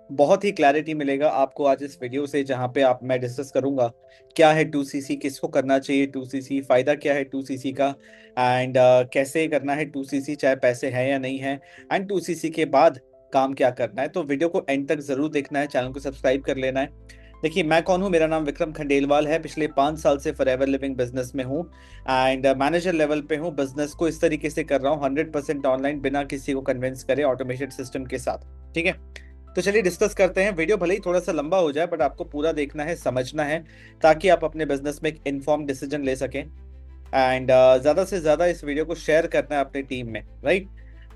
बहुत ही क्लैरिटी मिलेगा आपको आज इस वीडियो से, जहां पे आप मैं डिस्कस करूंगा क्या है 2सीसी, किसको करना चाहिए 2सीसी, फायदा क्या है 2सीसी का, एंड कैसे करना है 2सीसी, चाहे पैसे हैं या नहीं है, एंड 2सीसी के बाद काम क्या करना है। तो वीडियो को एंड तक जरूर देखना है, चैनल को सब्सक्राइब कर लेना है। देखिए मैं कौन हूँ, मेरा नाम विक्रम खंडेलवाल है। पिछले 5 साल से फॉरएवर लिविंग बिजनेस में हूँ एंड मैनेजर लेवल पे हूँ। बिजनेस को इस तरीके से कर रहा हूँ 100% ऑनलाइन, बिना किसी को कन्विंस करे, ऑटोमेटेड सिस्टम के साथ। ठीक है, तो चलिए डिस्कस करते हैं। वीडियो भले ही थोड़ा सा लंबा हो जाए, बट आपको पूरा देखना है, समझना है, ताकि आप अपने बिजनेस में एक इन्फॉर्म डिसीजन ले सकें। एंड ज्यादा से ज्यादा इस वीडियो को शेयर करना है अपनी टीम में, राइट।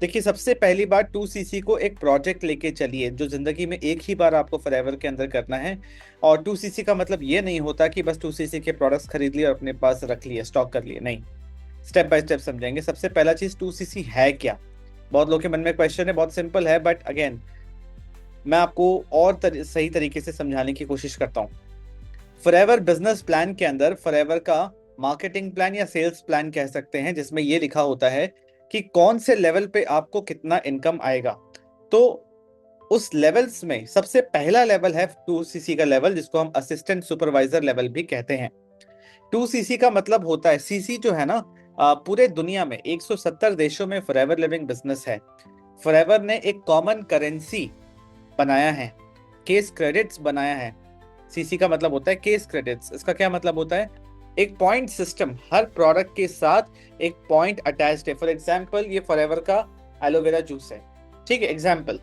देखिए सबसे पहली बात, 2सीसी को एक प्रोजेक्ट लेके चलिए जो जिंदगी में एक ही बार आपको फॉरएवर के अंदर करना है। और 2सीसी का मतलब ये नहीं होता कि बस 2सीसी के प्रोडक्ट्स खरीद लिए और अपने पास रख लिए, स्टॉक कर लिए, नहीं। स्टेप बाय स्टेप समझेंगे। सबसे पहला चीज, 2सीसी है क्या। बहुत लोगों के मन में क्वेश्चन है, बहुत सिंपल है, बट अगेन मैं आपको और सही तरीके से समझाने की कोशिश करता हूँ। फॉरएवर बिजनेस प्लान के अंदर फॉरएवर का मार्केटिंग प्लान या सेल्स प्लान कह सकते हैं, जिसमें ये लिखा होता है कि कौन से लेवल पे आपको कितना इनकम आएगा। तो उस लेवल्स में सबसे पहला लेवल है 2सीसी का लेवल, जिसको हम असिस्टेंट सुपरवाइजर लेवल भी कहते हैं। 2सीसी का मतलब होता है, सीसी जो है ना, पूरे दुनिया में 170 देशों में फॉरएवर लिविंग बिजनेस है। फॉरएवर ने एक कॉमन करेंसी बनाया है, केस क्रेडिट्स बनाया है। सीसी का मतलब होता है केस क्रेडिट्स। इसका क्या मतलब होता है, एक पॉइंट सिस्टम, हर प्रोडक्ट के साथ एक पॉइंट अटैच्ड है। फॉर एग्जांपल ये फॉरएवर का एलोवेरा जूस है, ठीक है, एग्जांपल।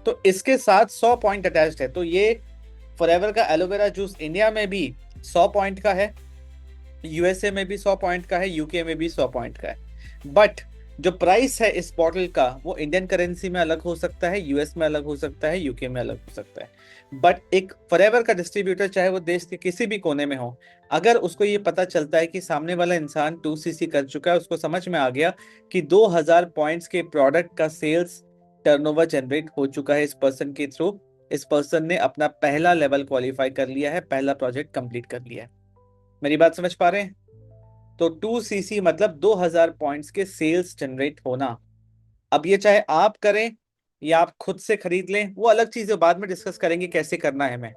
तो इसके साथ 100 पॉइंट अटैच्ड है। तो ये फॉरएवर का एलोवेरा जूस इंडिया में भी 100 पॉइंट का है, यूएसए में भी 100 पॉइंट का है, यूके में भी 100 पॉइंट का है। बट जो प्राइस है इस बॉटल का, वो इंडियन करेंसी में अलग हो सकता है, यूएस में अलग हो सकता है, यूके में अलग हो सकता है। बट एक फॉरएवर का डिस्ट्रीब्यूटर, चाहे वो देश के किसी भी कोने में हो, अगर उसको ये पता चलता है कि सामने वाला इंसान 2सीसी कर चुका है, उसको समझ में आ गया कि 2000 पॉइंट्स के प्रोडक्ट का सेल्स टर्नओवर जनरेट हो चुका है इस पर्सन के थ्रू, इस पर्सन ने अपना पहला लेवल क्वालिफाई कर लिया है, पहला प्रोजेक्ट कंप्लीट कर लिया है। मेरी बात समझ पा रहे हैं? तो 2सीसी मतलब 2000 पॉइंट्स के सेल्स जनरेट होना। अब ये चाहे आप करें या आप खुद से खरीद लें, वो अलग चीज है, बाद में डिस्कस करेंगे कैसे करना है मैं।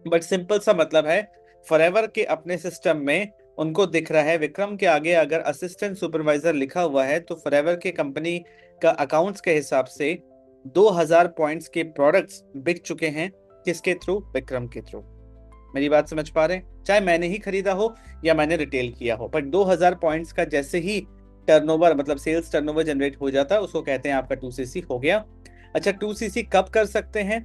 बट सिंपल सा मतलब है, फॉरएवर के अपने सिस्टम में उनको दिख रहा है विक्रम के आगे अगर असिस्टेंट सुपरवाइजर लिखा हुआ है, तो फॉरएवर के कंपनी का अकाउंट्स के हिसाब से 2000 पॉइंट्स के प्रोडक्ट्स बिक चुके हैं। किसके थ्रू? विक्रम के थ्रू। मेरी बात समझ पा रहे हैं? चाहे मैंने ही खरीदा हो या मैंने रिटेल किया हो, बट 2000 पॉइंट्स का जैसे ही टर्नओवर मतलब सेल्स टर्नओवर जनरेट हो जाता है, उसको कहते हैं आपका 2सीसी हो गया। अच्छा, 2सीसी कब कर सकते हैं?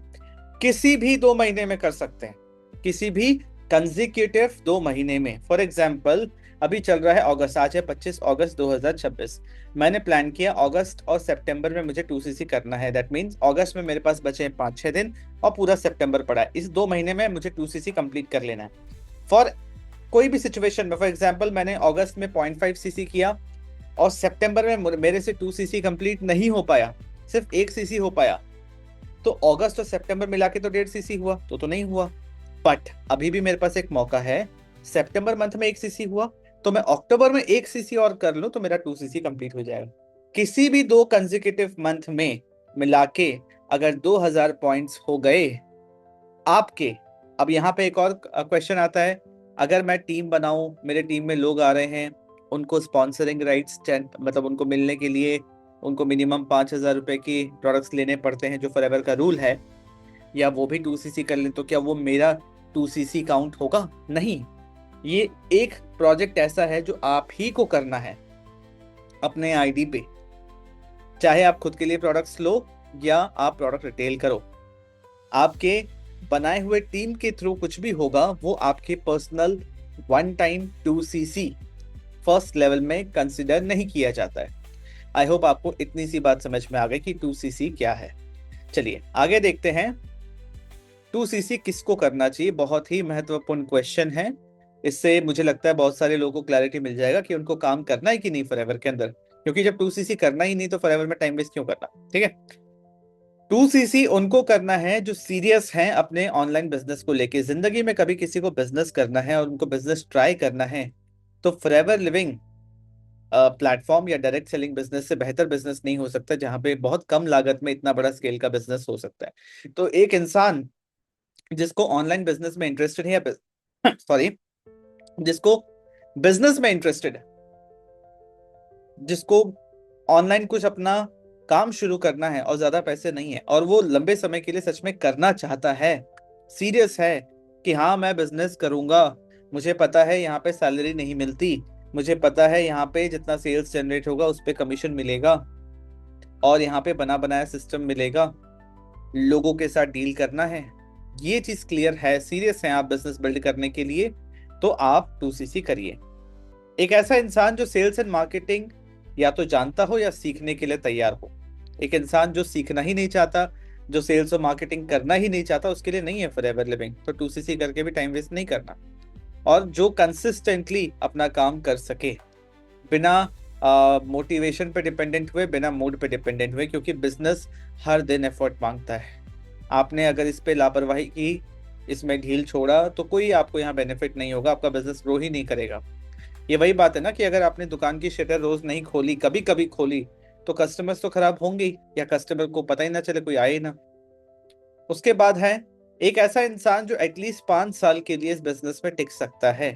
किसी भी 2 महीने में कर सकते हैं, किसी भी कंजिक्यूटिव 2 महीने में। फॉर एग्जाम्पल अभी चल रहा है अगस्त, आज है 25 अगस्त 2026। मैंने प्लान किया अगस्त और सितंबर में मुझे 2सीसी करना है। दैट मीन्स अगस्त में मेरे पास बचे हैं 5-6 दिन और पूरा सितंबर पड़ा है। इस 2 महीने में मुझे 2सीसी कंप्लीट कर लेना है। फॉर कोई भी सिचुएशन में, फॉर एग्जाम्पल मैंने अगस्त में 0.5सीसी किया और सितंबर में मेरे से 2सीसी कंप्लीट नहीं हो पाया, सिर्फ 1सीसी हो पाया, तो अगस्त और सितंबर मिला के तो 1.5सीसी हुआ, तो नहीं हुआ। बट अभी भी मेरे पास एक मौका है, सितंबर मंथ में 1सीसी हुआ, तो मैं अक्टूबर में 1सीसी और कर लूं तो मेरा 2सीसी कंप्लीट हो जाएगा। किसी भी 2 कंसेक्यूटिव मंथ में मिला के अगर 2000 पॉइंट्स हो गए आपके। अब यहाँ पे एक और क्वेश्चन आता है, अगर मैं टीम बनाऊं, मेरे टीम में लोग आ रहे हैं, उनको स्पॉन्सरिंग राइट्स मतलब उनको मिलने के लिए उनको मिनिमम 5000 रुपए की प्रोडक्ट्स लेने पड़ते हैं, जो फॉरएवर का रूल है, या वो भी 2सीसी कर लें, तो क्या वो मेरा 2सीसी काउंट होगा? नहीं। ये एक प्रोजेक्ट ऐसा है जो आप ही को करना है अपने आईडी पे, चाहे आप खुद के लिए प्रोडक्ट्स लो या आप प्रोडक्ट रिटेल करो। आपके बनाए हुए टीम के थ्रू कुछ भी होगा, वो आपके पर्सनल 1 टाइम 2सीसी फर्स्ट लेवल में कंसिडर नहीं किया जाता है। आई होप आपको इतनी सी बात समझ में आ गई कि 2सीसी क्या है। चलिए आगे देखते हैं, 2सीसी किसको करना चाहिए। बहुत ही महत्वपूर्ण क्वेश्चन है। इससे मुझे लगता है बहुत सारे लोगों को क्लैरिटी मिल जाएगा कि उनको काम करना है कि नहीं फॉरएवर के अंदर, क्योंकि जब 2सीसी करना ही नहीं तो फॉरएवर में टाइम वेस्ट क्यों करना। ठीक है, 2सीसी उनको करना है जो सीरियस हैं अपने ऑनलाइन बिजनेस को लेके। जिंदगी में कभी किसी को बिजनेस करना है और उनको बिजनेस ट्राई करना है, तो फॉरएवर लिविंग प्लेटफॉर्म या डायरेक्ट सेलिंग बिजनेस से बेहतर बिजनेस नहीं हो सकता, जहाँ पे बहुत कम लागत में इतना बड़ा स्केल का बिजनेस हो सकता है। तो एक इंसान जिसको ऑनलाइन बिजनेस में इंटरेस्टेड है या सॉरी जिसको बिजनेस में इंटरेस्टेड है, जिसको ऑनलाइन कुछ अपना काम शुरू करना है और ज्यादा पैसे नहीं है और वो लंबे समय के लिए सच में करना चाहता है, सीरियस है कि हाँ मैं बिजनेस करूंगा, मुझे पता है यहाँ पे सैलरी नहीं मिलती, मुझे पता है यहाँ पे जितना सेल्स जनरेट होगा उस पे कमीशन मिलेगा और यहाँ पे बना बनाया सिस्टम मिलेगा, लोगों के साथ डील करना है, ये चीज क्लियर है, सीरियस है आप बिजनेस बिल्ड करने के लिए, तो आप 2CC करिए। एक ऐसा इंसान जो सेल्स एंड मार्केटिंग या तो जानता हो या सीखने के लिए तैयार हो। एक इंसान जो सीखना ही नहीं चाहता, जो सेल्स और मार्केटिंग करना ही नहीं चाहता, उसके लिए नहीं है फॉरएवर लिविंग। तो 2CC करके भी टाइम वेस्ट नहीं करना। और जो कंसिस्टेंटली अपना काम कर सके बिना मोटिवेशन पे डिपेंडेंट हुए, बिना मूड पे डिपेंडेंट हुए, क्योंकि बिजनेस हर दिन एफर्ट मांगता है। आपने अगर इस पे लापरवाही की, इसमें ढील छोड़ा, तो कोई आपको यहाँ बेनिफिट नहीं होगा, आपका बिजनेस ग्रो ही नहीं करेगा। ये वही बात है ना कि अगर आपने दुकान की शटर रोज नहीं खोली, कभी कभी खोली, तो कस्टमर्स तो खराब होंगे ही, या कस्टमर को पता ही ना चले, कोई आए ही ना। उसके बाद है एक ऐसा इंसान जो एटलीस्ट 5 साल के लिए इस बिजनेस में टिक सकता है।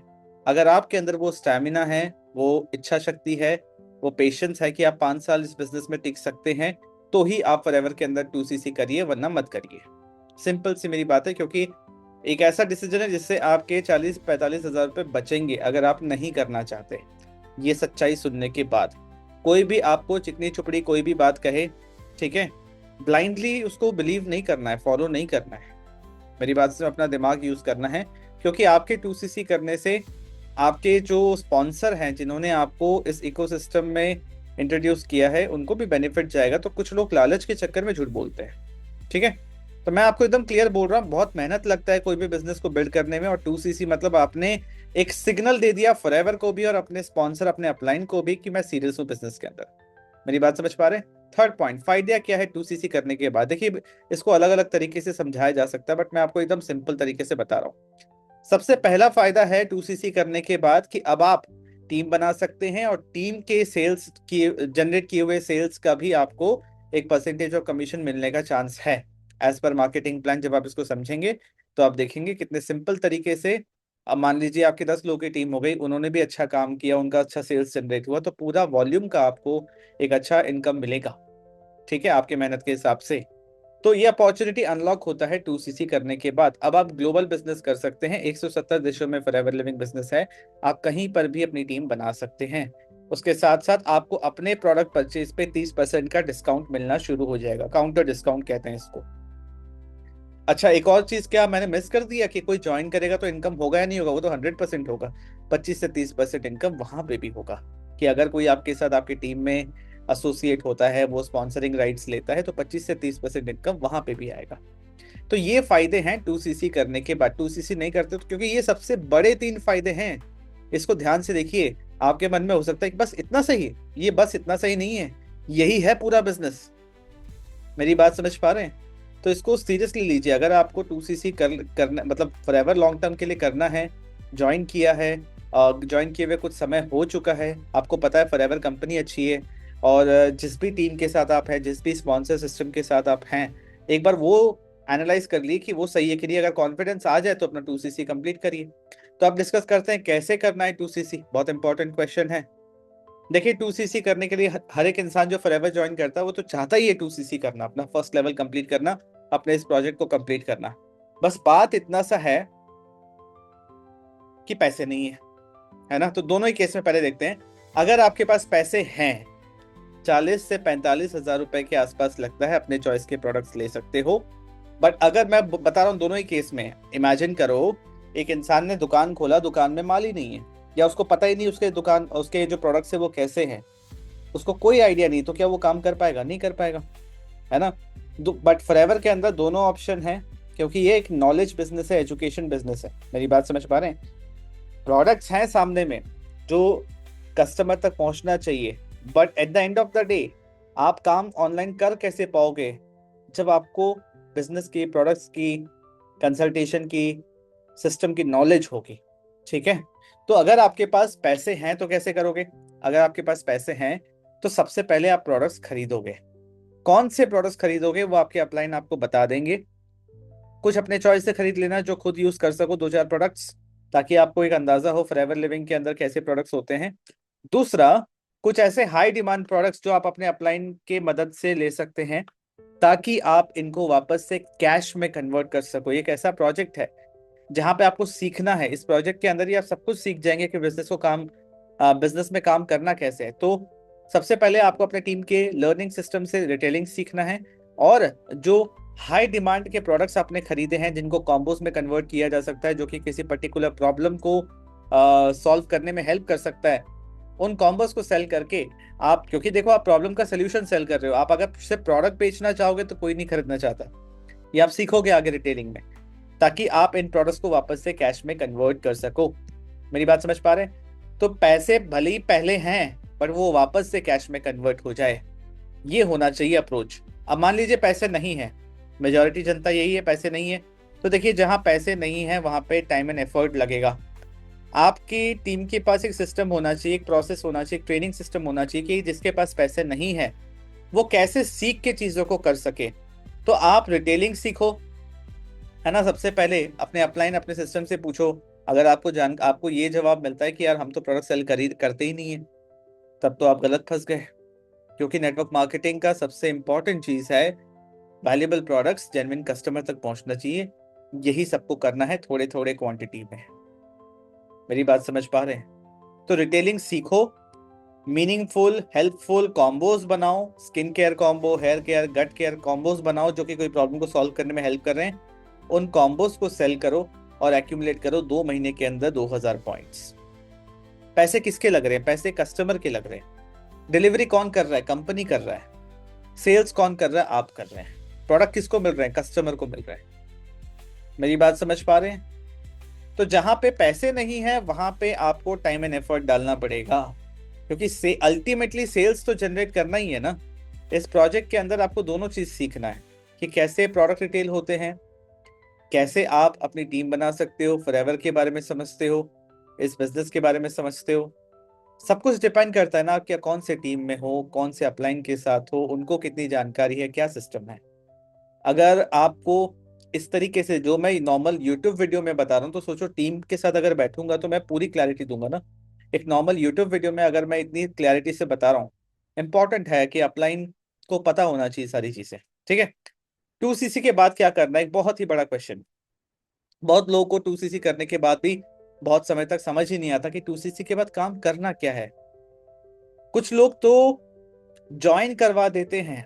अगर आपके अंदर वो स्टैमिना है, वो इच्छा शक्ति है, वो पेशेंस है कि आप 5 साल इस बिजनेस में टिक सकते हैं, तो ही आप फॉरएवर के अंदर 2CC करिए, वरना मत करिए। सिंपल सी मेरी बात है, क्योंकि एक ऐसा डिसीजन है जिससे आपके 40-45 हजार रुपये बचेंगे अगर आप नहीं करना चाहते। ये सच्चाई सुनने के बाद कोई भी आपको चिकनी चुपड़ी कोई भी बात कहे, ठीक है, ब्लाइंडली उसको बिलीव नहीं करना है, फॉलो नहीं करना है। मेरी बात से अपना दिमाग यूज करना है, क्योंकि आपके 2CC करने से आपके जो स्पॉन्सर हैं, जिन्होंने आपको इस इकोसिस्टम में इंट्रोड्यूस किया है, उनको भी बेनिफिट जाएगा। तो कुछ लोग लालच के चक्कर में झूठ बोलते हैं, ठीक है। तो मैं आपको एकदम क्लियर बोल रहा हूँ, बहुत मेहनत लगता है कोई भी बिजनेस को बिल्ड करने में, और 2CC मतलब आपने एक सिग्नल दे दिया फॉरएवर को भी और अपने स्पॉन्सर, अपने अपलाइन को भी, कि मैं सीरियस हूँ बिजनेस के अंदर। मेरी बात समझ पा रहे हैं? थर्ड पॉइंट, फायदा क्या है 2CC करने के बाद। देखिए, इसको अलग अलग तरीके से समझाया जा सकता है, बट मैं आपको एकदम सिंपल तरीके से बता रहा हूँ। सबसे पहला फायदा है 2CC करने के बाद कि अब आप टीम बना सकते हैं, और टीम के सेल्स की जनरेट किए हुए सेल्स का भी आपको एक परसेंटेज ऑफ कमीशन मिलने का चांस है एज पर मार्केटिंग प्लान। जब आप इसको समझेंगे तो आप देखेंगे कितने सिंपल तरीके से। अब मान लीजिए आपके 10 लोगों की टीम हो गई, उन्होंने भी अच्छा काम किया, उनका अच्छा सेल्स जनरेट हुआ, तो पूरा वॉल्यूम का आपको एक अच्छा इनकम मिलेगा, ठीक है, आपके मेहनत के हिसाब से। तो ये अपॉर्चुनिटी अनलॉक होता है 2CC करने के बाद। अब आप ग्लोबल बिजनेस कर सकते हैं, 170 देशों में फॉरएवर लिविंग बिजनेस है, आप कहीं पर भी अपनी टीम बना सकते हैं। उसके साथ साथ आपको अपने प्रोडक्ट परचेज पे 30% का डिस्काउंट मिलना शुरू हो जाएगा, काउंटर डिस्काउंट कहते हैं इसको। अच्छा, एक और चीज क्या मैंने मिस कर दिया, कि कोई ज्वाइन करेगा तो इनकम होगा या नहीं होगा? वो तो 100% होगा। 25 से 30% इनकम वहां पे भी होगा, कि अगर कोई आपके साथ आपकी टीम में एसोसिएट होता है, वो स्पॉन्सरिंग राइट्स लेता है, तो 25 से 30% इनकम वहां पे भी आएगा। तो ये फायदे हैं 2CC करने के बाद। 2CC नहीं करते तो, क्योंकि ये सबसे बड़े 3 फायदे हैं, इसको ध्यान से देखिए। आपके मन में हो सकता है कि बस इतना सही है, ये बस इतना सही नहीं है, यही है पूरा बिजनेस। मेरी बात समझ पा रहे हैं? तो इसको सीरियसली लीजिए। अगर आपको 2CC करना मतलब फॉरएवर लॉन्ग टर्म के लिए करना है, ज्वाइन किया है, ज्वाइन किए हुए कुछ समय हो चुका है, आपको पता है फॉरएवर कंपनी अच्छी है, और जिस भी टीम के साथ आप हैं, जिस भी स्पॉन्सर सिस्टम के साथ आप हैं, एक बार वो एनालाइज कर लिए कि वो सही है कि नहीं। अगर कॉन्फिडेंस आ जाए तो अपना 2CC कंप्लीट करिए। तो आप डिस्कस करते हैं कैसे करना है 2CC, बहुत इंपॉर्टेंट क्वेश्चन है। देखिए, 2CC करने के लिए हर एक इंसान जो फॉरएवर ज्वाइन करता है, वो तो चाहता ही है 2CC करना, अपना फर्स्ट लेवल कंप्लीट करना, अपने इस प्रोजेक्ट को कंप्लीट करना। बस बात इतना सा है कि पैसे नहीं है ना? तो दोनों ही केस में पहले देखते हैं। अगर आपके पास पैसे हैं, 40 से 45 हजार रुपए के आसपास लगता है, अपने चॉइस के प्रोडक्ट्स ले सकते हो। बट अगर मैं बता रहा हूँ दोनों ही केस में, इमेजिन करो एक इंसान ने दुकान खोला, दुकान में माल ही नहीं है, या उसको पता ही नहीं उसके दुकान, उसके जो प्रोडक्ट्स है वो कैसे हैं, उसको कोई आइडिया नहीं, तो क्या वो काम कर पाएगा? नहीं कर पाएगा, है ना? बट फॉरएवर के अंदर दोनों ऑप्शन है, क्योंकि ये एक नॉलेज बिजनेस है, एजुकेशन बिजनेस है। मेरी बात समझ पा रहे हैं? प्रोडक्ट्स हैं सामने में जो कस्टमर तक पहुंचना चाहिए, but at the end of the day आप काम ऑनलाइन कर कैसे पाओगे, जब आपको बिजनेस की, प्रोडक्ट्स की, कंसल्टेशन की, सिस्टम की नॉलेज होगी, ठीक है। तो अगर आपके पास पैसे हैं तो कैसे करोगे? अगर आपके पास पैसे हैं तो सबसे पहले आप प्रोडक्ट्स खरीदोगे। कौन से प्रोडक्ट्स खरीदोगे वो आपके अपलाइन आपको बता देंगे। कुछ अपने चॉइस से खरीद लेना जो खुद यूज कर सको, दो चार प्रोडक्ट्स, ताकि आपको एक अंदाजा हो फॉरएवर लिविंग के अंदर कैसे प्रोडक्ट्स होते हैं। दूसरा, कुछ ऐसे हाई डिमांड प्रोडक्ट्स जो आप अपने अपलाइन के मदद से ले सकते हैं, ताकि आप इनको वापस से कैश में कन्वर्ट कर सको। ये एक ऐसा प्रोजेक्ट है जहां पे आपको सीखना है। इस प्रोजेक्ट के अंदर ही आप सब कुछ सीख जाएंगे कि बिजनेस में काम करना कैसे है। तो सबसे पहले आपको अपने टीम के लर्निंग सिस्टम से रिटेलिंग सीखना है, और जो हाई डिमांड के प्रोडक्ट्स आपने खरीदे हैं जिनको कॉम्बोज में कन्वर्ट किया जा सकता है, जो कि किसी पर्टिकुलर प्रॉब्लम को सॉल्व करने में हेल्प कर सकता है, उन कॉम्बोज को सेल करके आप, क्योंकि देखो आप प्रॉब्लम का सोल्यूशन सेल कर रहे हो, आप अगर सिर्फ प्रोडक्ट बेचना चाहोगे तो कोई नहीं खरीदना चाहता। ये आप सीखोगे आगे रिटेलिंग में, ताकि आप इन प्रोडक्ट्स को वापस से कैश में कन्वर्ट कर सको। मेरी बात समझ पा रहे हैं? तो पैसे भले ही पहले हैं पर वो वापस से कैश में कन्वर्ट हो जाए, ये होना चाहिए अप्रोच। अब मान लीजिए पैसे नहीं है, मेजॉरिटी जनता यही है, पैसे नहीं है। तो देखिए जहां पैसे नहीं है वहां पे टाइम एंड एफर्ट लगेगा। आपकी टीम के पास एक सिस्टम होना चाहिए, एक प्रोसेस होना चाहिए, एक ट्रेनिंग सिस्टम होना चाहिए कि जिसके पास पैसे नहीं है वो कैसे सीख के चीजों को कर सके। तो आप रिटेलिंग सीखो, है ना। सबसे पहले अपने अपलाइन अपने सिस्टम से पूछो। अगर आपको ये जवाब मिलता है कि यार हम तो प्रोडक्ट सेल करते ही नहीं है, तब तो आप गलत फंस गए। क्योंकि नेटवर्क मार्केटिंग का सबसे इंपॉर्टेंट चीज है वैल्यूएबल प्रोडक्ट्स जेन्युइन कस्टमर तक पहुंचना चाहिए। यही सबको करना है थोड़े थोड़े क्वांटिटी में। मेरी बात समझ पा रहे हैं? तो रिटेलिंग सीखो, मीनिंगफुल हेल्पफुल कॉम्बोज बनाओ, skin care combo, hair care, gut care combos बनाओ जो कि कोई प्रॉब्लम को सॉल्व करने में हेल्प कर रहे हैं। उन कॉम्बोज को सेल करो और एक्यूमुलेट करो 2 महीने के अंदर 2000 पॉइंट्स। पैसे किसके लग रहे हैं? पैसे कस्टमर के लग रहे हैं। डिलीवरी कौन कर रहा है? कंपनी कर रहा है। सेल्स कौन कर रहा है? आप कर रहे हैं। प्रोडक्ट किसको मिल रहे हैं? कस्टमर को मिल रहे हैं। मेरी बात समझ पा रहे हैं? तो जहां पे पैसे नहीं है वहां पे आपको टाइम एंड एफर्ट डालना पड़ेगा, क्योंकि अल्टीमेटली सेल्स तो जनरेट करना ही है ना। इस प्रोजेक्ट के अंदर आपको दोनों चीज सीखना है कि कैसे प्रोडक्ट रिटेल होते हैं, कैसे आप अपनी टीम बना सकते हो, फॉरएवर के बारे में समझते हो, इस बिजनेस के बारे में समझते हो। सब कुछ डिपेंड करता है ना आप क्या कौन से टीम में हो, कौन से अपलाइन के साथ हो, उनको कितनी जानकारी है, क्या सिस्टम है। अगर आपको इस तरीके से जो मैं नॉर्मल यूट्यूब वीडियो में बता रहा हूँ, तो सोचो टीम के साथ अगर बैठूंगा तो मैं पूरी क्लैरिटी दूंगा ना। एक नॉर्मल यूट्यूब वीडियो में अगर मैं इतनी क्लैरिटी से बता रहा हूँ, इंपॉर्टेंट है कि अपलाइन को पता होना चाहिए सारी चीजें। ठीक है। 2CC के बाद क्या करना है, एक बहुत ही बड़ा क्वेश्चन। बहुत लोगों को 2CC करने के बाद भी बहुत समय तक समझ ही नहीं आता कि 2CC के बाद काम करना क्या है। कुछ लोग तो ज्वाइन करवा देते हैं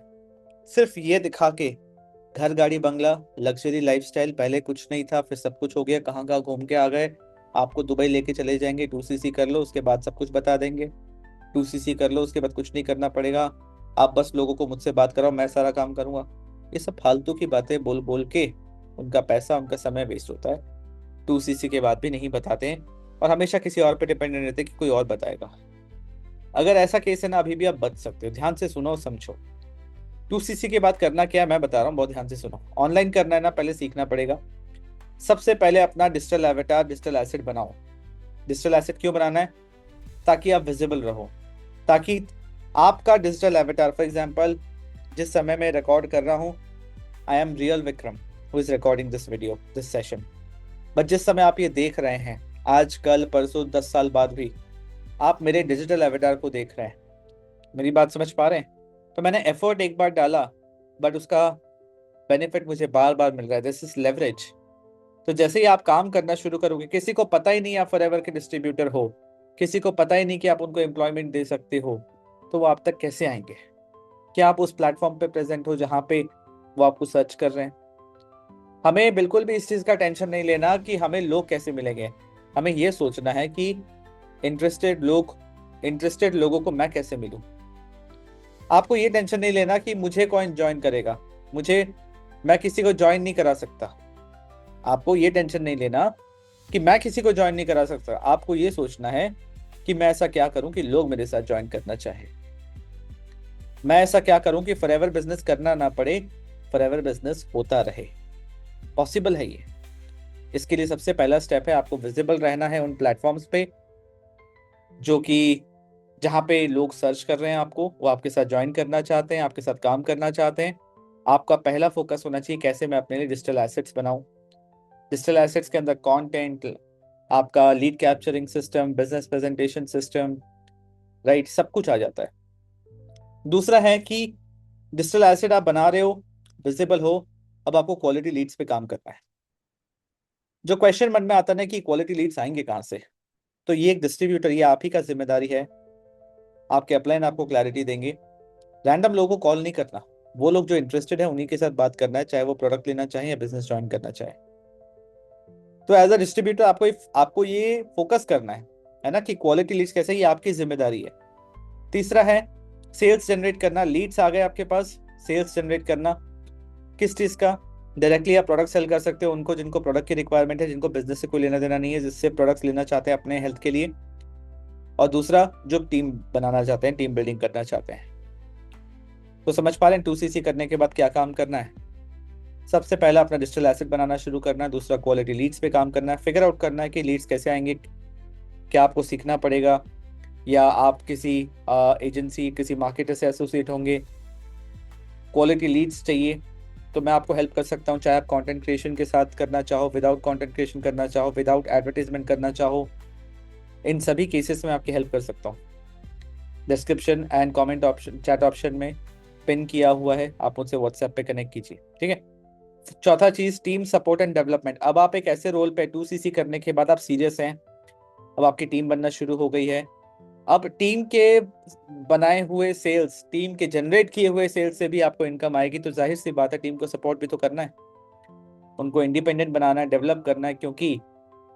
सिर्फ ये दिखा के, घर गाड़ी बंगला लग्जरी लाइफस्टाइल, पहले कुछ नहीं था फिर सब कुछ हो गया, कहाँ कहाँ घूम के आ गए। आपको दुबई लेके चले जाएंगे, 2CC कर लो उसके बाद सब कुछ बता देंगे। 2CC कर लो उसके बाद कुछ नहीं करना पड़ेगा, आप बस लोगों को मुझसे बात कराओ मैं सारा काम करूंगा। ये सब फालतू की बातें बोल बोल के उनका पैसा उनका समय वेस्ट होता है। 2CC के बाद भी नहीं बताते हैं और हमेशा किसी और पे डिपेंडेंट रहते हैं कि कोई और बताएगा। अगर ऐसा केस है ना, अभी भी आप बच सकते हो। ध्यान से सुनो समझो। 2CC के बाद करना क्या है मैं बता रहा हूँ, बहुत ध्यान से सुनो। ऑनलाइन करना है ना, पहले सीखना पड़ेगा। सबसे पहले अपना डिजिटल एवेटार, डिजिटल एसेट बनाओ। डिजिटल एसेट क्यों बनाना है? ताकि आप विजिबल रहो, ताकि आपका डिजिटल एवेटार, फॉर एग्जांपल जिस समय मैं रिकॉर्ड कर रहा हूँ, I am real Vikram who is recording this video, this session, but जिस समय आप ये देख रहे हैं, आज कल परसों 10 साल बाद भी आप मेरे डिजिटल एवेटार को देख रहे हैं। मेरी बात समझ पा रहे हैं? तो मैंने एफर्ट एक बार डाला बट उसका बेनिफिट मुझे बार बार मिल रहा है। This is leverage. तो जैसे ही आप काम करना शुरू करोगे, किसी को पता ही नहीं आप फॉरएवर के डिस्ट्रीब्यूटर हो, किसी को पता ही नहीं कि आप उनको एम्प्लॉयमेंट दे सकते हो, तो वो आप तक कैसे आएंगे? क्या आप उस प्लेटफॉर्म पे प्रेजेंट हो जहां पे वो आपको सर्च कर रहे हैं? हमें बिल्कुल भी इस चीज का टेंशन नहीं लेना कि हमें लोग कैसे मिलेंगे। हमें यह सोचना है कि इंटरेस्टेड लोगों को मैं कैसे मिलूं। आपको ये टेंशन नहीं लेना कि मुझे कौन ज्वाइन करेगा, मैं किसी को ज्वाइन नहीं करा सकता। आपको ये टेंशन नहीं लेना कि मैं किसी को ज्वाइन नहीं करा सकता। आपको ये सोचना है कि मैं ऐसा क्या करूं कि लोग मेरे साथ ज्वाइन करना चाहे। मैं ऐसा क्या करूं कि फॉरएवर बिजनेस करना ना पड़े, फॉरएवर बिजनेस होता रहे। पॉसिबल है ये। इसके लिए सबसे पहला स्टेप है आपको विजिबल रहना है उन प्लेटफॉर्म्स पे जो कि जहाँ पे लोग सर्च कर रहे हैं आपको, वो आपके साथ ज्वाइन करना चाहते हैं, आपके साथ काम करना चाहते हैं। आपका पहला फोकस होना चाहिए कैसे मैं अपने लिए डिजिटल एसेट्स बनाऊं। डिजिटल एसेट्स के अंदर कंटेंट, आपका lead capturing system, business presentation system, right, सब कुछ आ जाता है। दूसरा है कि डिजिटल एसेट आप बना रहे हो, विजिबल हो, अब आपको क्वालिटी लीड्स पे काम करना है। जो क्वेश्चन मन में आता है ना कि क्वालिटी लीड्स आएंगे कहाँ से, तो ये एक डिस्ट्रीब्यूटर, ये आप ही का जिम्मेदारी है। आपके अपलाइन आपको क्लैरिटी देंगे। रैंडम लोगों को कॉल नहीं करना, वो लोग जो इंटरेस्टेड है उन्हीं के साथ बात करना है, चाहे वो प्रोडक्ट लेना चाहे या बिजनेस ज्वाइन करना चाहे। तो एज अ डिस्ट्रीब्यूटर आपको ये फोकस करना है ना, कि क्वालिटी लीड्स कैसे, ये आपकी जिम्मेदारी है। तीसरा है सेल्स जनरेट करना। लीड्स आ गए आपके पास, सेल्स जनरेट करना किस चीज का, डायरेक्टली आप प्रोडक्ट सेल कर सकते हो उनको जिनको प्रोडक्ट की रिक्वायरमेंट है, जिनको बिजनेस से कोई लेना देना नहीं है, जिससे प्रोडक्ट्स लेना चाहते हैं अपने हेल्थ के लिए। और दूसरा जो टीम बनाना चाहते हैं, टीम बिल्डिंग करना चाहते हैं। तो समझ पा रहे हैं 2CC करने के बाद क्या काम करना है। सबसे पहला अपना डिजिटल एसेट बनाना शुरू करना है। दूसरा क्वालिटी लीड्स पे काम करना है, फिगर आउट करना है कि लीड्स कैसे आएंगे, क्या आपको सीखना पड़ेगा, या आप किसी एजेंसी, किसी मार्केटर से एसोसिएट होंगे। क्वालिटी लीड्स चाहिए तो मैं आपको हेल्प कर सकता हूँ, चाहे आप कंटेंट क्रिएशन के साथ करना चाहो, विदाउट कंटेंट क्रिएशन करना चाहो, विदाउट एडवर्टीजमेंट करना चाहो, इन सभी केसेस में आपकी हेल्प कर सकता हूँ। Description and comment option, chat option में पिन किया हुआ है, आप मुझसे व्हाट्सएप पे कनेक्ट कीजिए, ठीक है। चौथा चीज, टीम सपोर्ट एंड डेवलपमेंट। अब आप एक ऐसे रोल पे 2CC करने के बाद आप सीरियस हैं, अब आपकी टीम बनना शुरू हो गई है। अब टीम के बनाए हुए सेल्स, टीम के जनरेट किए हुए सेल्स से भी आपको इनकम आएगी, तो जाहिर सी बात है टीम को सपोर्ट भी तो करना है, उनको इंडिपेंडेंट बनाना है, डेवलप करना है, क्योंकि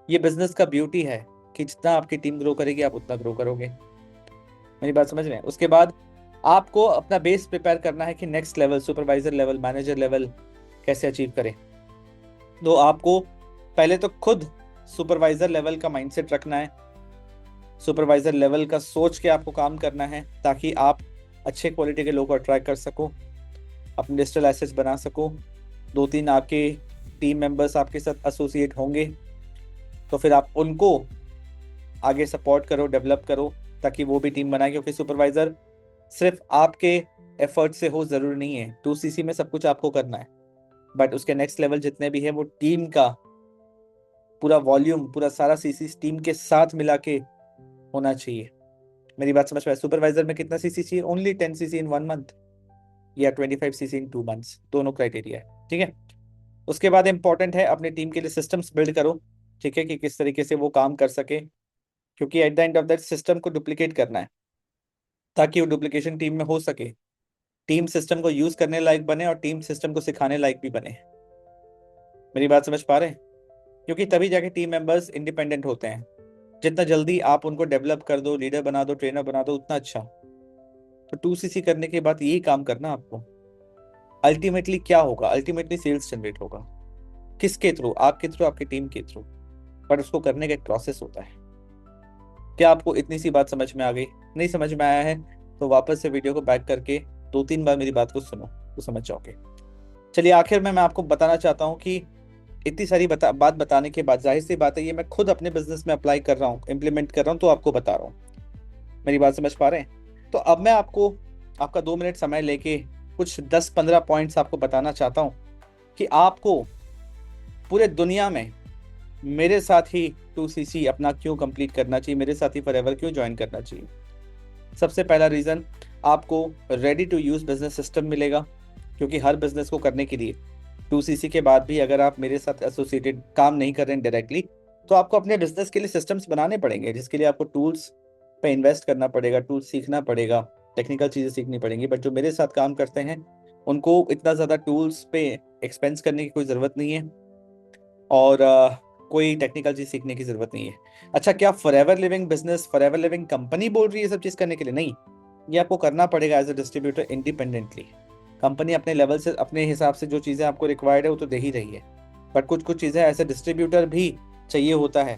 ये बिजनेस का ब्यूटी है कि जितना आपकी टीम ग्रो करेगी आप उतना ग्रो करोगे। मेरी बात समझ रहे हैं। उसके बाद आपको अपना बेस प्रिपेयर करना है कि next level, supervisor level, manager level कैसे अचीव करें। तो आपको पहले तो खुद सुपरवाइजर लेवल का माइंडसेट रखना है, सुपरवाइजर लेवल का सोच के आपको काम करना है, ताकि आप अच्छे क्वालिटी के लोगों को अट्रैक्ट कर सको, अपने डिजिटल एसेट्स बना सको। 2-3 आपके टीम मेंबर्स आपके साथ एसोसिएट होंगे, तो फिर आप उनको आगे सपोर्ट करो, डेवलप करो, ताकि वो भी टीम बनाए। क्योंकि सुपरवाइजर सिर्फ आपके एफर्ट से हो जरूरी नहीं है, 2CC में सब कुछ आपको करना है, बट उसके नेक्स्ट लेवल जितने भी है वो टीम का पूरा वॉल्यूम, पूरा सारा सीसी टीम के साथ मिला के होना चाहिए। मेरी बात समझ में? सुपरवाइजर में कितना सीसी चाहिए? ओनली 10cc इन 1 मंथ या 25cc इन 2 मंथ्स, दोनों क्राइटेरिया है, ठीक है। उसके बाद इंपॉर्टेंट है अपनी टीम के लिए सिस्टम्स बिल्ड करो, ठीक है, कि किस तरीके से वो काम कर सके, क्योंकि at the end of that system को डुप्लीकेट करना है, ताकि वो डुप्लीकेशन टीम में हो सके, टीम सिस्टम को यूज करने लायक बने और टीम सिस्टम को सिखाने लायक भी बने। मेरी बात समझ पा रहे हैं? क्योंकि तभी जाके टीम मेंबर्स इंडिपेंडेंट होते हैं। जितना जल्दी आप उनको डेवलप कर दो, लीडर बना दो, ट्रेनर बना दो, उतना अच्छा। तो 2CC करने के बाद यही काम करना आपको। अल्टीमेटली क्या होगा? अल्टीमेटली सेल्स जनरेट होगा। किसके थ्रू? आपके थ्रू, आपकी टीम के थ्रू। बट उसको करने का एक प्रोसेस होता है। क्या आपको इतनी सी बात समझ में आ गई? नहीं समझ में आया है तो वापस से वीडियो को बैक करके 2-3 बार मेरी बात को सुनो तो समझ जाओगे। चलिए आखिर में मैं आपको बताना चाहता हूँ कि इतनी सारी बात बताने के बाद जाहिर सी बात है ये मैं खुद अपने बिजनेस में अप्लाई कर रहा हूँ, इम्प्लीमेंट कर रहा हूँ, तो आपको बता रहा हूँ। मेरी बात समझ पा रहे हैं? तो अब मैं आपको आपका 2 मिनट समय लेके कुछ 10-15 पॉइंट्स आपको बताना चाहता हूँ कि आपको पूरे दुनिया में मेरे साथ ही 2CC अपना क्यों कंप्लीट करना चाहिए, मेरे साथ ही फॉरएवर क्यों ज्वाइन करना चाहिए। सबसे पहला रीजन, आपको ready to use business system मिलेगा, क्योंकि हर बिजनेस को करने के लिए 2CC के बाद भी अगर आप मेरे साथ एसोसिएटेड काम नहीं कर रहे हैं डायरेक्टली, तो आपको अपने बिजनेस के लिए सिस्टम्स बनाने पड़ेंगे, जिसके लिए आपको टूल्स पे इन्वेस्ट करना पड़ेगा, टूल्स सीखना पड़ेगा, टेक्निकल चीज़ें सीखनी पड़ेंगी। बट जो मेरे साथ काम करते हैं उनको इतना ज़्यादा टूल्स पे एक्सपेंस करने की कोई ज़रूरत नहीं है, और कोई टेक्निकल चीज़ सीखने की ज़रूरत नहीं है। अच्छा, क्या forever living business, forever living company बोल रही है सब चीज़ करने के लिए? नहीं, ये आपको करना पड़ेगा as a distributor independently. Company अपने लेवल से, अपने हिसाब से जो चीज़ें आपको रिक्वायर्ड है वो तो दे ही रही है, बट कुछ कुछ चीज़ें ऐसे डिस्ट्रीब्यूटर भी चाहिए होता है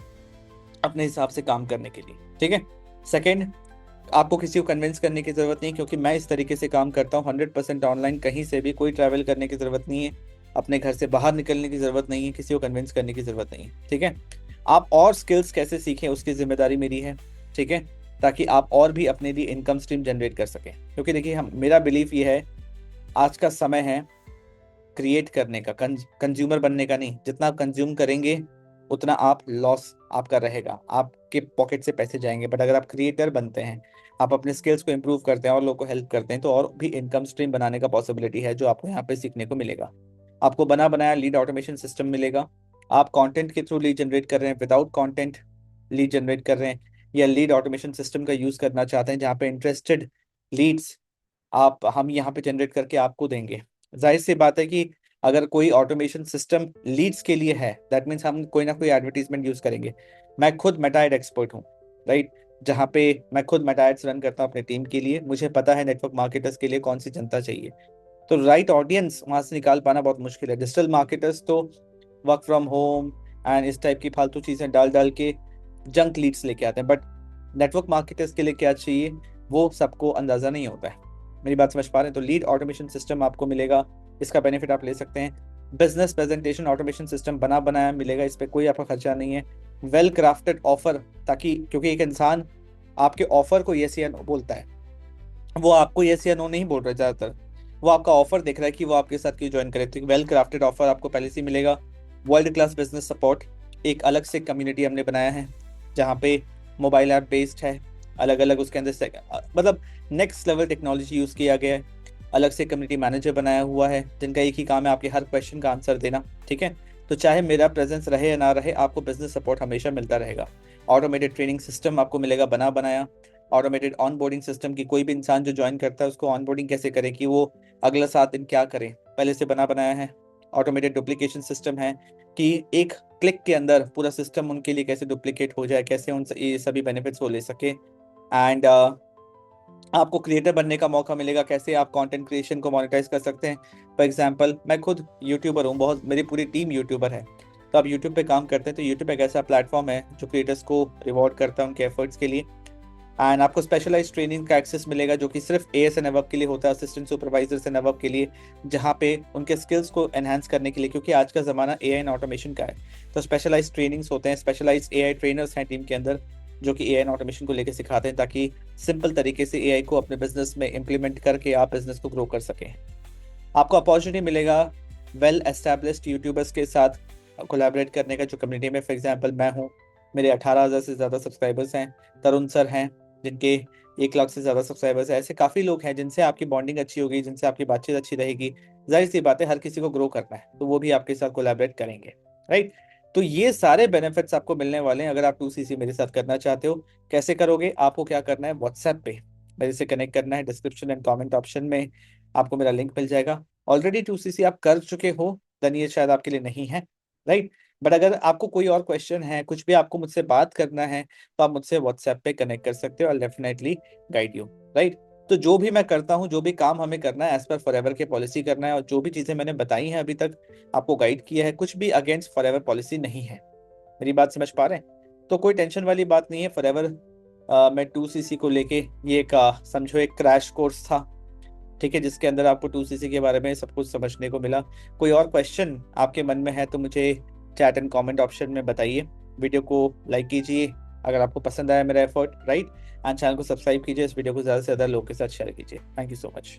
अपने हिसाब से काम करने के लिए, ठीक है। सेकेंड, आपको किसी को कन्विंस करने की ज़रूरत नहीं, क्योंकि मैं इस तरीके से काम करता हूँ 100% ऑनलाइन, कहीं से भी कोई ट्रैवल करने की ज़रूरत नहीं है, अपने घर से बाहर निकलने की ज़रूरत नहीं है, किसी को कन्विंस करने की ज़रूरत नहीं है, ठीक है। आप और स्किल्स कैसे सीखें उसकी जिम्मेदारी मेरी है, ठीक है। ताकि आप और भी अपने लिए इनकम स्ट्रीम जनरेट कर सकें। क्योंकि देखिए, हम मेरा बिलीफ ये है, आज का समय है क्रिएट करने का, कंज्यूमर बनने का नहीं। जितना आप कंज्यूम करेंगे उतना आप लॉस आपका रहेगा, आपके पॉकेट से पैसे जाएंगे। बट अगर आप क्रिएटर बनते हैं, आप अपने स्किल्स को इंप्रूव करते हैं और लोगों को हेल्प करते हैं, तो और भी इनकम स्ट्रीम बनाने का पॉसिबिलिटी है, जो आपको यहाँ पे सीखने को मिलेगा। आपको बना बनाया लीड ऑटोमेशन सिस्टम मिलेगा। आप कंटेंट के थ्रू लीड जनरेट कर रहे हैं, विदाउट कंटेंट लीड जनरेट कर रहे हैं, या लीड ऑटोमेशन सिस्टम का यूज करना चाहते हैं जहाँ पे इंटरेस्टेड लीड्स आप हम यहाँ पे जनरेट करके आपको देंगे। जाहिर सी बात है कि अगर कोई ऑटोमेशन सिस्टम लीड्स के लिए है, दैट मीन्स हम कोई ना कोई एडवर्टीजमेंट यूज करेंगे। मैं खुद मेटा एड एक्सपर्ट हूँ, राइट, जहाँ पे मैं खुद मेटा एड्स रन करता हूँ अपने टीम के लिए। मुझे पता है नेटवर्क मार्केटर्स के लिए कौन सी जनता चाहिए। तो राइट ऑडियंस वहां से निकाल पाना बहुत मुश्किल है। डिजिटल मार्केटर्स तो वर्क फ्रॉम होम एंड इस टाइप की फालतू चीजें डाल डाल के जंक लीड्स लेके आते हैं। बट नेटवर्क मार्केटर्स के लिए क्या चाहिए वो सबको अंदाजा नहीं होता है। मेरी बात समझ पा रहे हैं? तो लीड ऑटोमेशन सिस्टम आपको मिलेगा, इसका बेनिफिट आप ले सकते हैं। बिजनेस प्रेजेंटेशन ऑटोमेशन सिस्टम बना बनाया मिलेगा, इस पर कोई आपका खर्चा नहीं है। वेल क्राफ्टेड ऑफर, ताकि क्योंकि एक इंसान आपके ऑफर को यस या नो बोलता है, वो आपको यस या नो नहीं बोल रहा है ज्यादातर, वो आपका ऑफर देख रहा है कि वो आपके साथ क्यों ज्वाइन करे। तो वेल क्राफ्टेड ऑफर आपको पहले से ही मिलेगा। वर्ल्ड क्लास बिजनेस सपोर्ट, एक अलग से कम्युनिटी हमने बनाया है जहाँ पे मोबाइल ऐप बेस्ड है, अलग अलग उसके अंदर मतलब नेक्स्ट लेवल टेक्नोलॉजी यूज किया गया है। अलग से कम्युनिटी मैनेजर बनाया हुआ है जिनका एक ही काम है आपके हर क्वेश्चन का आंसर देना, ठीक है। तो चाहे मेरा प्रेजेंस रहे या ना रहे, आपको बिजनेस सपोर्ट हमेशा मिलता रहेगा। ऑटोमेटेड ट्रेनिंग सिस्टम आपको मिलेगा बना बनाया। ऑटोमेटेड ऑनबोर्डिंग सिस्टम की कोई भी इंसान जो ज्वाइन करता है उसको ऑनबोर्डिंग कैसे करे कि वो अगला 7 दिन क्या करे, पहले से बना बनाया है। ऑटोमेटेड डुप्लीकेशन सिस्टम है कि एक क्लिक के अंदर पूरा सिस्टम उनके लिए कैसे डुप्लीकेट हो जाए, कैसे उन ये सभी बेनिफिट्स वो ले सके। एंड आपको क्रिएटर बनने का मौका मिलेगा, कैसे आप कंटेंट क्रिएशन को मोनेटाइज कर सकते हैं। फॉर एग्जांपल, मैं खुद यूट्यूबर हूँ, बहुत मेरी पूरी टीम यूट्यूबर है। तो आप यूट्यूब पे काम करते हैं, तो यूट्यूब एक ऐसा प्लेटफॉर्म है जो क्रिएटर्स को रिवॉर्ड करता है उनके एफर्ट्स के लिए। एंड आपको स्पेशलाइज ट्रेनिंग का एक्सेस मिलेगा जो कि सिर्फ एएस एंड अबव के लिए होता है, असिस्टेंट सुपरवाइजर्स एंड अबव के लिए, जहाँ पे उनके स्किल्स को एनहांस करने के लिए, क्योंकि आज का जमाना एआई एंड ऑटोमेशन का है। तो स्पेशलाइज ट्रेनिंग्स होते हैं, स्पेशलाइज एआई ट्रेनर्स हैं टीम के अंदर जो कि एआई एंड ऑटोमेशन को लेकर सिखाते हैं, ताकि सिंपल तरीके से एआई को अपने बिजनेस में इंप्लीमेंट करके आप बिजनेस को ग्रो कर सकें। आपको अपॉर्चुनिटी मिलेगा वेल एस्टेब्लिश्ड यूट्यूबर्स के साथ कोलैबोरेट करने का, जो कम्युनिटी में फॉर एग्जांपल मैं हूँ, मेरे 18,000 से ज़्यादा सब्सक्राइबर्स हैं। तरुण सर हैं जिनके 1 लाख से ज़्यादा सब्सक्राइबर्स हैं। ऐसे काफ़ी लोग हैं जिनसे आपकी बॉन्डिंग अच्छी होगी, जिनसे आपकी बातचीत अच्छी रहेगी। जाहिर सी बात है, हर किसी को ग्रो करना है, तो वो भी आपके साथ कोलैबोरेट करेंगे, राइट। तो ये सारे बेनिफिट्स आपको मिलने वाले हैं अगर आप 2CC मेरे साथ करना चाहते हो। कैसे करोगे? आपको क्या करना है, व्हाट्सएप पे मेरे से कनेक्ट करना है। डिस्क्रिप्शन एंड कमेंट ऑप्शन में आपको मेरा लिंक मिल जाएगा। ऑलरेडी 2CC आप कर चुके हो, देन ये शायद आपके लिए नहीं है, राइट। बट अगर आपको कोई और क्वेश्चन है, कुछ भी आपको मुझसे बात करना है, तो आप मुझसे व्हाट्सएप पे कनेक्ट कर सकते हो। I definitely guide you, right. तो जो भी मैं करता हूँ, जो भी काम हमें करना है, एज पर फॉरएवर के पॉलिसी करना है। और जो भी चीजें मैंने बताई हैं अभी तक, आपको गाइड किया है, कुछ भी अगेंस्ट फॉरएवर पॉलिसी नहीं है। मेरी बात समझ पा रहे हैं? तो कोई टेंशन वाली बात नहीं है। फॉरएवर मैं 2CC को लेके ये एक समझो एक क्रैश कोर्स था, ठीक है, जिसके अंदर आपको 2CC के बारे में सब कुछ समझने को मिला। कोई और क्वेश्चन आपके मन में है तो मुझे चैट एंड कमेंट ऑप्शन में बताइए। वीडियो को लाइक कीजिए अगर आपको पसंद आया मेरा एफर्ट, राइट। एंड चैनल को सब्सक्राइब कीजिए, इस वीडियो को ज़्यादा से ज़्यादा लोगों के साथ शेयर कीजिए। Thank you so much.